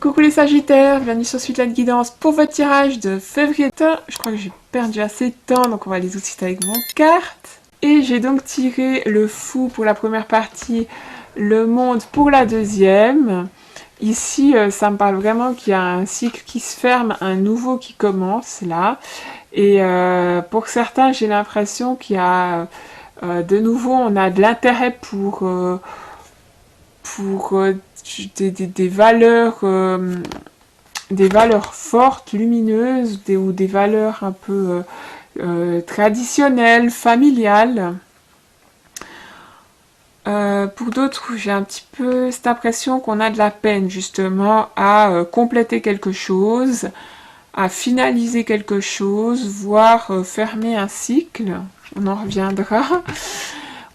Coucou les Sagittaires, bienvenue sur Suite de Guidance pour votre tirage de février. Je crois que j'ai perdu assez de temps, donc on va les tout de suite avec mon carte. Et j'ai donc tiré le fou pour la première partie, le monde pour la deuxième. Ici, ça me parle vraiment qu'il y a un cycle qui se ferme, un nouveau qui commence là. Et pour certains, j'ai l'impression qu'il y a de nouveau, on a de l'intérêt pour des valeurs fortes, lumineuses, ou des valeurs un peu traditionnelles, familiales. Pour d'autres, j'ai un petit peu cette impression qu'on a de la peine justement à compléter quelque chose, à finaliser quelque chose, voire fermer un cycle. On en reviendra.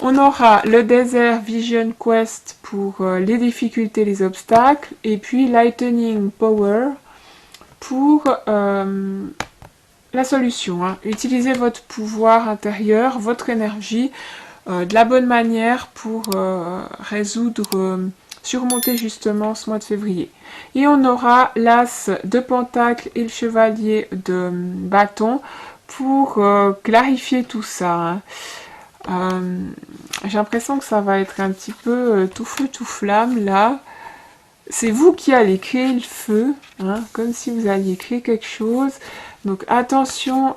On aura le Desert Vision Quest pour les difficultés, les obstacles, et puis Lightning Power pour la solution. Hein. Utilisez votre pouvoir intérieur, votre énergie de la bonne manière pour surmonter justement ce mois de février. Et on aura l'As de Pentacle et le Chevalier de Bâton pour clarifier tout ça. Hein. J'ai l'impression que ça va être un petit peu tout feu, tout flamme, là. C'est vous qui allez créer le feu, hein, comme si vous alliez créer quelque chose. Donc attention,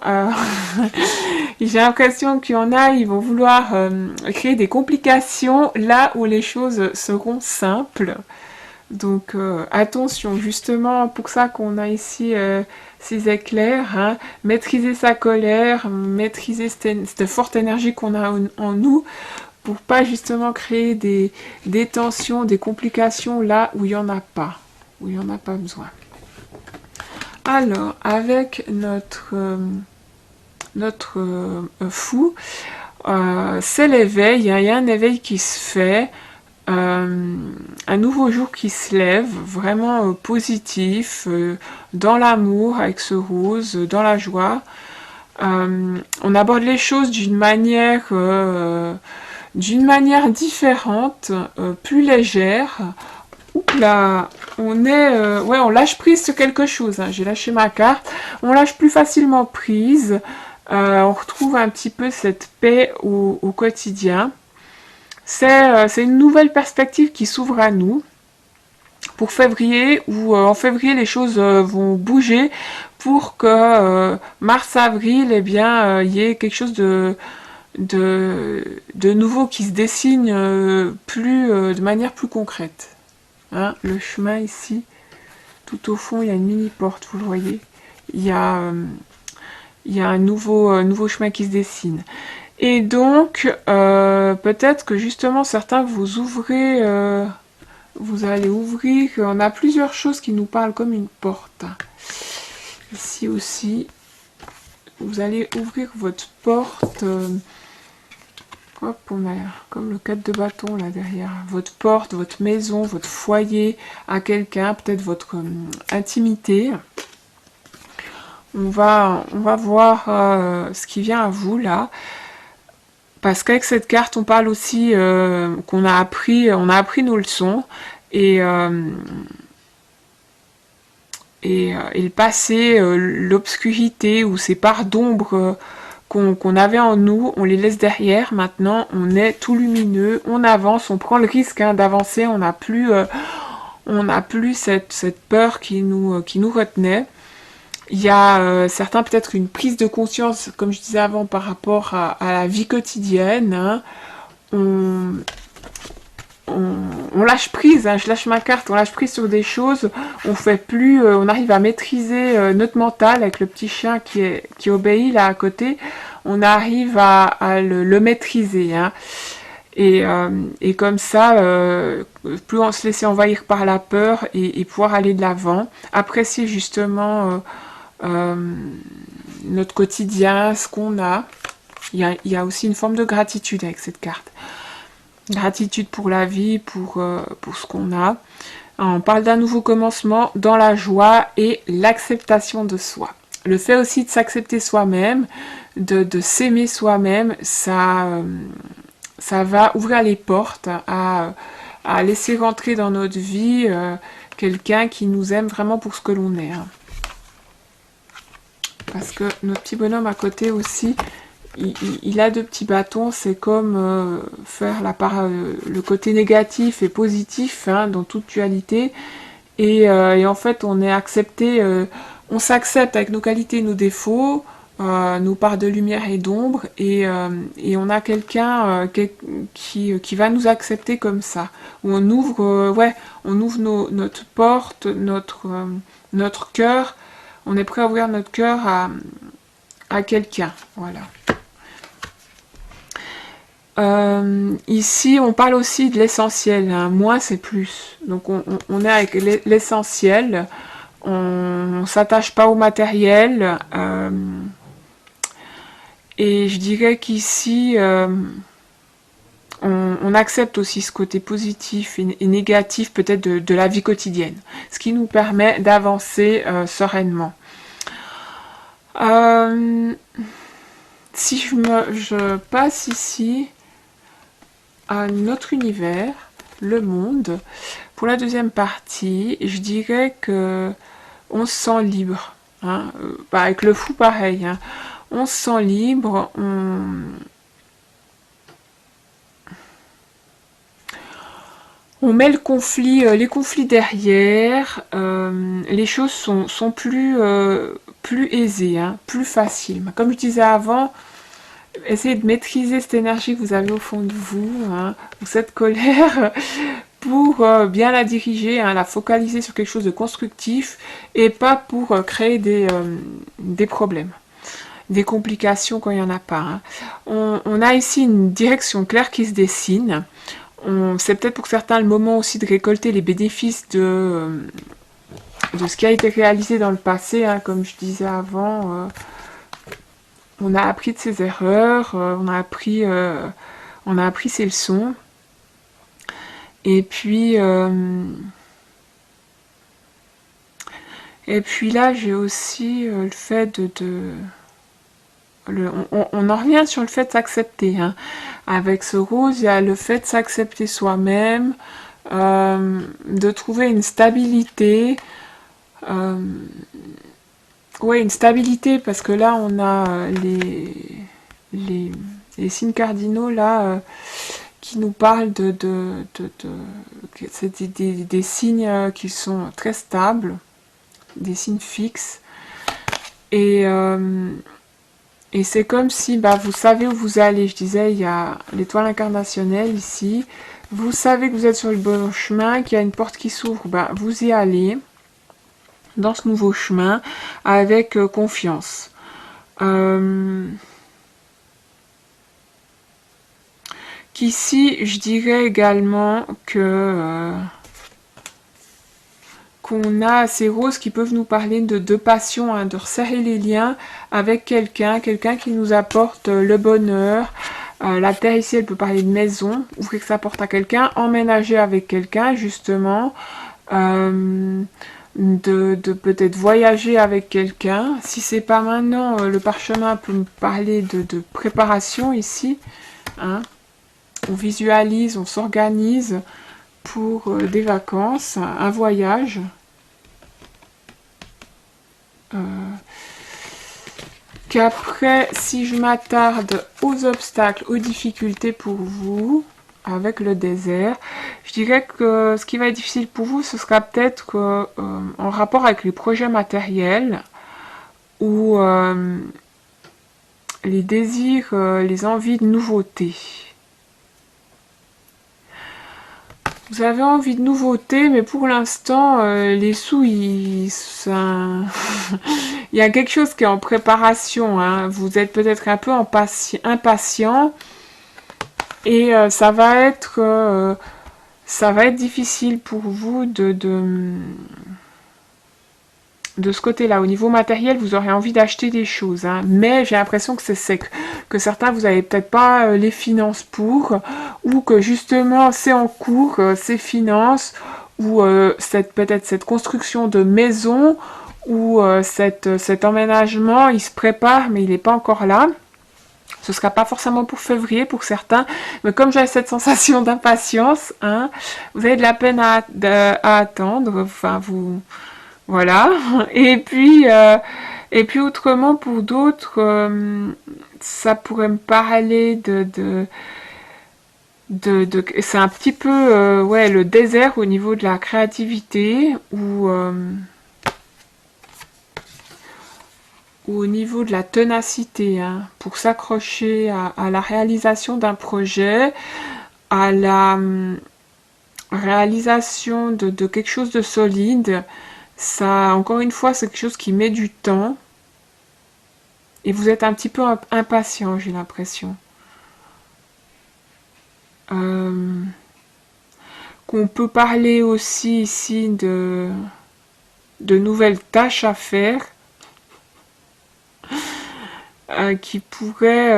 j'ai l'impression qu'il y en a, ils vont vouloir créer des complications là où les choses seront simples. Donc attention, justement, pour ça qu'on a ici ces éclairs, hein, maîtriser sa colère, maîtriser cette forte énergie qu'on a en nous, pour pas justement créer des tensions, des complications là où il n'y en a pas, où il n'y en a pas besoin. Alors, avec notre fou, c'est l'éveil, il y a un éveil qui se fait, un nouveau jour qui se lève, vraiment positif, dans l'amour avec ce rose, dans la joie. On aborde les choses d'une manière différente, plus légère. Oups là, on est, ouais, on lâche prise sur quelque chose. Hein. J'ai lâché ma carte. On lâche plus facilement prise. On retrouve un petit peu cette paix au quotidien. C'est une nouvelle perspective qui s'ouvre à nous pour février, où en février les choses vont bouger pour que mars-avril, eh bien, y ait quelque chose de nouveau qui se dessine de manière plus concrète. Hein, le chemin ici, tout au fond, il y a une mini porte, vous le voyez. Il y a un nouveau chemin qui se dessine. Et donc, peut-être que justement, certains vous ouvrez, vous allez ouvrir, on a plusieurs choses qui nous parlent comme une porte. Ici aussi, vous allez ouvrir votre porte. Hop, on a comme le 4 de bâton là derrière. Votre porte, votre maison, votre foyer à quelqu'un, peut-être votre intimité. On va voir ce qui vient à vous là. Parce qu'avec cette carte, on parle aussi qu'on a appris nos leçons. Et le passé, l'obscurité ou ces parts d'ombre qu'on avait en nous, on les laisse derrière. Maintenant, on est tout lumineux, on avance, on prend le risque d'avancer. On n'a plus cette peur qui nous retenait. Il y a certains peut-être une prise de conscience, comme je disais avant, par rapport à la vie quotidienne. Hein. On lâche prise, hein, je lâche ma carte, on lâche prise sur des choses, on fait plus, on arrive à maîtriser notre mental avec le petit chien qui obéit là à côté, on arrive à le maîtriser. Hein. Et comme ça, plus on se laisser envahir par la peur et pouvoir aller de l'avant, apprécier justement notre quotidien, ce qu'on a. Il y a aussi une forme de gratitude avec cette carte. Gratitude pour la vie, pour ce qu'on a. On parle d'un nouveau commencement dans la joie et l'acceptation de soi. Le fait aussi de s'accepter soi-même, de s'aimer soi-même, ça va ouvrir les portes à laisser rentrer dans notre vie quelqu'un qui nous aime vraiment pour ce que l'on est. Hein. Parce que notre petit bonhomme à côté aussi, il a 2 petits bâtons, c'est comme faire le côté négatif et positif hein, dans toute dualité. Et en fait, on est accepté, on s'accepte avec nos qualités et nos défauts, nos parts de lumière et d'ombre, et on a quelqu'un qui va nous accepter comme ça. Où on ouvre, on ouvre notre porte, notre cœur. On est prêt à ouvrir notre cœur à quelqu'un, voilà. Ici, on parle aussi de l'essentiel, hein. Moins c'est plus. Donc on est avec l'essentiel, on s'attache pas au matériel. Et je dirais qu'ici, on accepte aussi ce côté positif et négatif peut-être de la vie quotidienne, ce qui nous permet d'avancer sereinement. Si je passe ici à notre univers, le monde, pour la deuxième partie, je dirais que on se sent libre. Hein, avec le fou pareil. Hein, on se sent libre, on met les conflits derrière, les choses sont plus aisées, hein, plus faciles. Comme je disais avant, essayez de maîtriser cette énergie que vous avez au fond de vous, hein, ou cette colère, pour bien la diriger, hein, la focaliser sur quelque chose de constructif, et pas pour créer des problèmes, des complications quand il n'y en a pas. Hein. On a ici une direction claire qui se dessine. C'est peut-être pour certains le moment aussi de récolter les bénéfices de ce qui a été réalisé dans le passé, hein, comme je disais avant. On a appris de ses erreurs, on a appris ses leçons. Et puis là, j'ai aussi le fait on en revient sur le fait de s'accepter. Hein. Avec ce rose, il y a le fait de s'accepter soi-même, de trouver une stabilité. Oui, une stabilité, parce que là, on a les signes cardinaux, là, qui nous parlent c'est des signes qui sont très stables, des signes fixes. Et c'est comme si vous savez où vous allez. Je disais, il y a l'étoile incarnationnelle ici. Vous savez que vous êtes sur le bon chemin, qu'il y a une porte qui s'ouvre. Vous y allez dans ce nouveau chemin avec confiance. Qu'ici, je dirais également que qu'on a ces roses qui peuvent nous parler de passion, hein, de resserrer les liens avec quelqu'un qui nous apporte le bonheur. La terre ici, elle peut parler de maison, ouvrir sa porte à quelqu'un, emménager avec quelqu'un, justement, de peut-être voyager avec quelqu'un. Si c'est pas maintenant, le parchemin peut me parler de préparation ici. Hein. On visualise, on s'organise pour des vacances, un voyage. Qu'après, si je m'attarde aux obstacles, aux difficultés pour vous, avec le désert, je dirais que ce qui va être difficile pour vous, ce sera peut-être en rapport avec les projets matériels, ou les désirs, les envies de nouveauté. Vous avez envie de nouveauté, mais pour l'instant, les sous, il y a quelque chose qui est en préparation. Hein. Vous êtes peut-être un peu impatient, et ça va être difficile pour vous de ce côté-là. Au niveau matériel, vous aurez envie d'acheter des choses, hein, mais j'ai l'impression que c'est sec, que certains, vous n'avez peut-être pas les finances pour, ou que justement, c'est en cours, ces finances, ou peut-être cette construction de maison, ou cet emménagement, il se prépare, mais il n'est pas encore là. Ce ne sera pas forcément pour février pour certains, mais comme j'ai cette sensation d'impatience, hein, vous avez de la peine à attendre. Enfin, vous, voilà. Et puis autrement pour d'autres, ça pourrait me parler c'est un petit peu, ouais, le désert au niveau de la créativité ou au niveau de la ténacité, hein, pour s'accrocher à la réalisation d'un projet, à la réalisation de quelque chose de solide. Ça, encore une fois, c'est quelque chose qui met du temps. Et vous êtes un petit peu impatient, j'ai l'impression. Euh, qu'on peut parler aussi ici de nouvelles tâches à faire qui pourraient...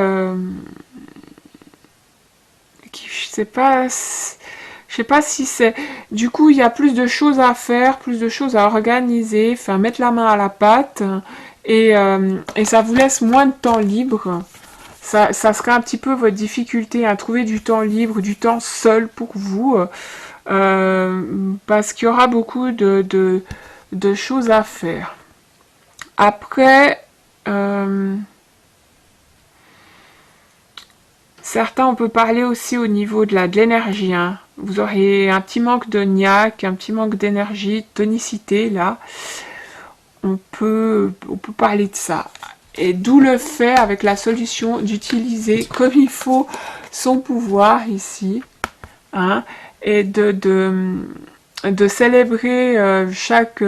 je sais pas si c'est... Du coup, il y a plus de choses à faire, plus de choses à organiser, enfin, mettre la main à la pâte, et ça vous laisse moins de temps libre. Ça sera un petit peu votre difficulté à trouver du temps libre, du temps seul pour vous, parce qu'il y aura beaucoup de choses à faire. Après, certains, on peut parler aussi au niveau de l'énergie, hein. Vous aurez un petit manque de niaque, un petit manque d'énergie, de tonicité, là. On peut parler de ça. Et d'où le fait, avec la solution, d'utiliser comme il faut son pouvoir ici, hein, et de célébrer chaque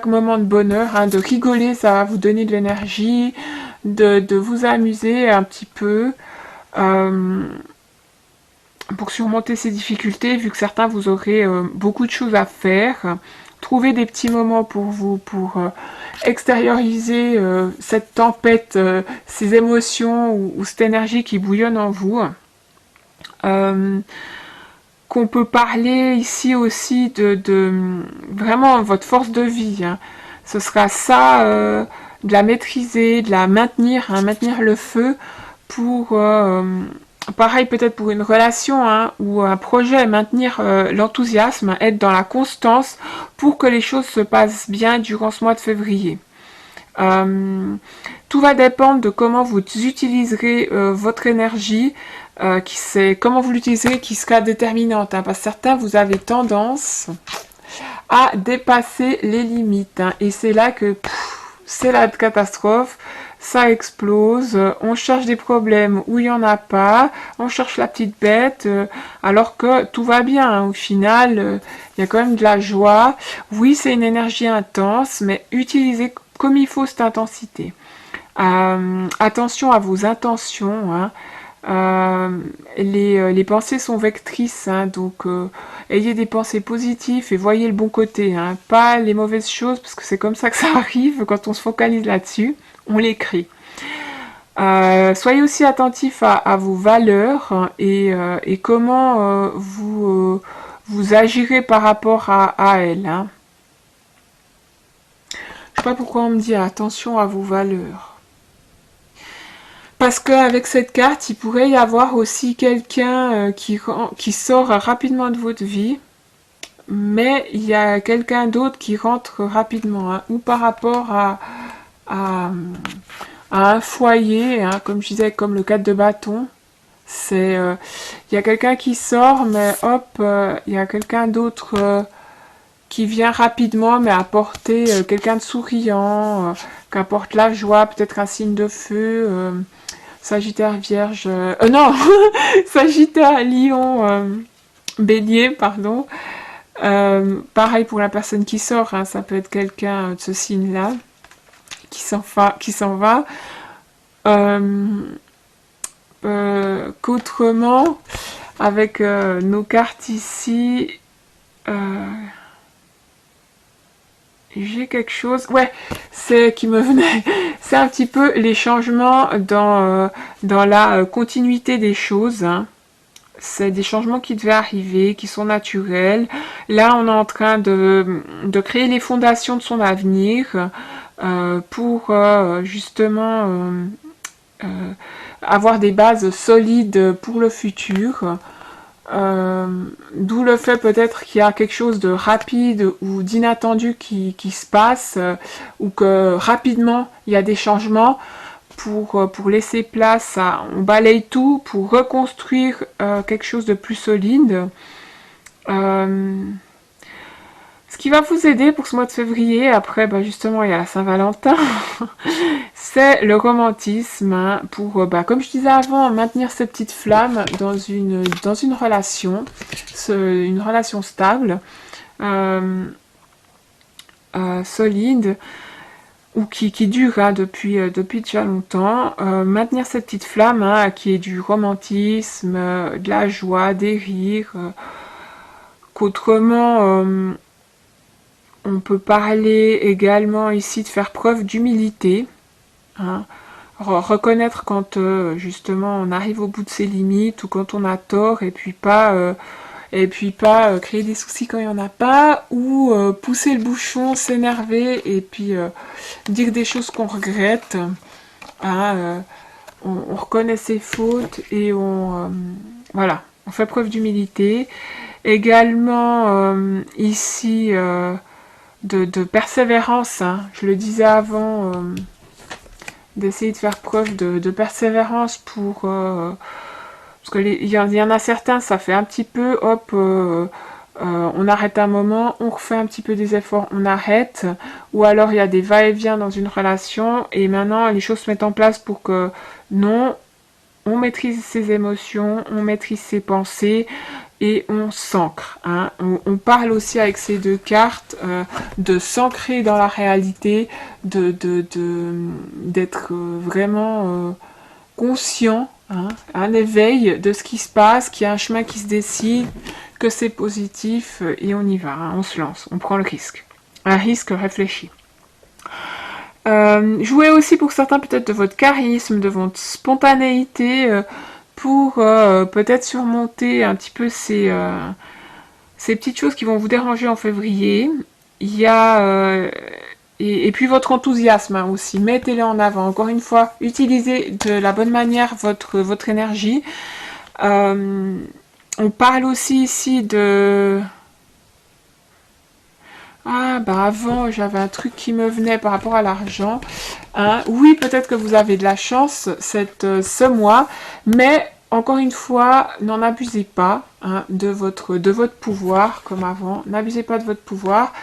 moment de bonheur, hein, de rigoler, ça va vous donner de l'énergie, de vous amuser un petit peu, euh, pour surmonter ces difficultés, vu que certains vous aurez beaucoup de choses à faire. Trouvez des petits moments pour vous, pour extérioriser cette tempête, ces émotions ou cette énergie qui bouillonne en vous. Qu'on peut parler ici aussi de vraiment votre force de vie, hein. Ce sera ça, de la maîtriser, de la maintenir, hein, maintenir le feu pour... pareil peut-être pour une relation, hein, ou un projet, maintenir l'enthousiasme, être dans la constance pour que les choses se passent bien durant ce mois de février. Tout va dépendre de comment vous utiliserez votre énergie, comment vous l'utiliserez qui sera déterminante, hein, parce que certains, vous avez tendance à dépasser les limites, hein, et c'est là que c'est la catastrophe. Ça explose, on cherche des problèmes où il n'y en a pas, on cherche la petite bête, alors que tout va bien, hein. Au final, il y a quand même de la joie. Oui, c'est une énergie intense, mais utilisez comme il faut cette intensité. Attention à vos intentions, hein. Les pensées sont vectrices, hein, donc ayez des pensées positives et voyez le bon côté, hein, pas les mauvaises choses, parce que c'est comme ça que ça arrive quand on se focalise là-dessus, on les crée. Soyez aussi attentifs à vos valeurs, hein, et comment vous agirez par rapport à elles, hein. Je sais pas pourquoi on me dit attention à vos valeurs. Parce qu'avec cette carte, il pourrait y avoir aussi quelqu'un qui sort rapidement de votre vie, mais il y a quelqu'un d'autre qui rentre rapidement, hein, ou par rapport à, à un foyer, hein, comme je disais, comme le 4 de bâton. Il y a quelqu'un qui sort, mais hop, il y a quelqu'un d'autre qui vient rapidement, mais apporter quelqu'un de souriant, qui apporte la joie, peut-être un signe de feu. Sagittaire, Vierge... non Sagittaire, Lion, Bélier, pardon. Pareil pour la personne qui sort, hein, ça peut être quelqu'un de ce signe-là, qui s'en va. Qu'autrement, avec nos cartes ici... j'ai quelque chose, ouais, c'est qui me venait, c'est un petit peu les changements dans la continuité des choses, hein. C'est des changements qui devaient arriver, qui sont naturels. Là, on est en train de créer les fondations de son avenir pour justement avoir des bases solides pour le futur. D'où le fait peut-être qu'il y a quelque chose de rapide ou d'inattendu qui se passe, ou que rapidement il y a des changements pour laisser place à... On balaye tout pour reconstruire quelque chose de plus solide. Ce qui va vous aider pour ce mois de février, après justement il y a la Saint-Valentin, c'est le romantisme, hein, pour, comme je disais avant, maintenir cette petite flamme dans une relation, une relation stable, solide, ou qui dure hein, depuis déjà longtemps. Maintenir cette petite flamme hein, qui est du romantisme, de la joie, des rires, qu'autrement... on peut parler également ici de faire preuve d'humilité, hein, reconnaître quand justement on arrive au bout de ses limites ou quand on a tort et puis pas créer des soucis quand il n'y en a pas, ou pousser le bouchon, s'énerver et puis dire des choses qu'on regrette. Hein, on reconnaît ses fautes et voilà, on fait preuve d'humilité. Également ici de persévérance, hein. Je le disais avant, d'essayer de faire preuve de persévérance pour... parce qu'il y en a certains, ça fait un petit peu, hop, on arrête un moment, on refait un petit peu des efforts, on arrête. Ou alors il y a des va-et-vient dans une relation, et maintenant les choses se mettent en place pour que, non, on maîtrise ses émotions, on maîtrise ses pensées, et on s'ancre. Hein. On parle aussi avec ces deux cartes de s'ancrer dans la réalité, d'être vraiment conscient, hein, un éveil de ce qui se passe, qu'il y a un chemin qui se décide, que c'est positif, et on y va, hein, on se lance, on prend le risque. Un risque réfléchi. Jouez aussi pour certains peut-être de votre charisme, de votre spontanéité, pour peut-être surmonter un petit peu ces petites choses qui vont vous déranger en février. Il y a... et puis votre enthousiasme hein, aussi, mettez-le en avant. Encore une fois, utilisez de la bonne manière votre énergie. On parle aussi ici de... Ah, avant, j'avais un truc qui me venait par rapport à l'argent. Hein. Oui, peut-être que vous avez de la chance ce mois, mais encore une fois, n'en abusez pas hein, de votre pouvoir, comme avant. N'abusez pas de votre pouvoir,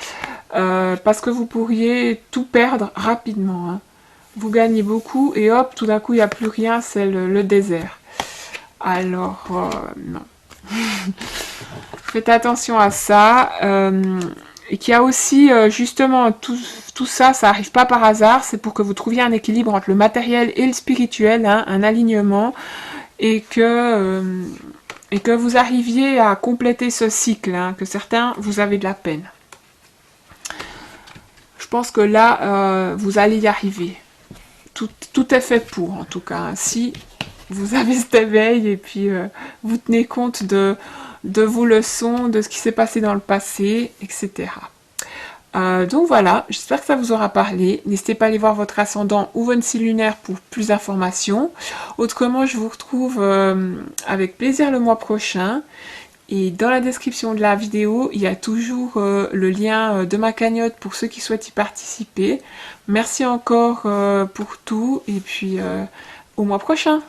parce que vous pourriez tout perdre rapidement. Hein. Vous gagnez beaucoup, et hop, tout d'un coup, il n'y a plus rien, c'est le désert. Alors, non. Faites attention à ça. Et qu'il y a aussi, justement, tout ça, ça n'arrive pas par hasard, c'est pour que vous trouviez un équilibre entre le matériel et le spirituel, hein, un alignement, et que vous arriviez à compléter ce cycle, hein, que certains, vous avez de la peine. Je pense que là, vous allez y arriver. Tout est fait pour, en tout cas. Hein, si vous avez cet éveil, et puis vous tenez compte de vos leçons, de ce qui s'est passé dans le passé, etc. Donc voilà, j'espère que ça vous aura parlé. N'hésitez pas à aller voir votre ascendant ou votre signe lunaire pour plus d'informations. Autrement, je vous retrouve avec plaisir le mois prochain. Et dans la description de la vidéo, il y a toujours le lien de ma cagnotte pour ceux qui souhaitent y participer. Merci encore pour tout et puis au mois prochain.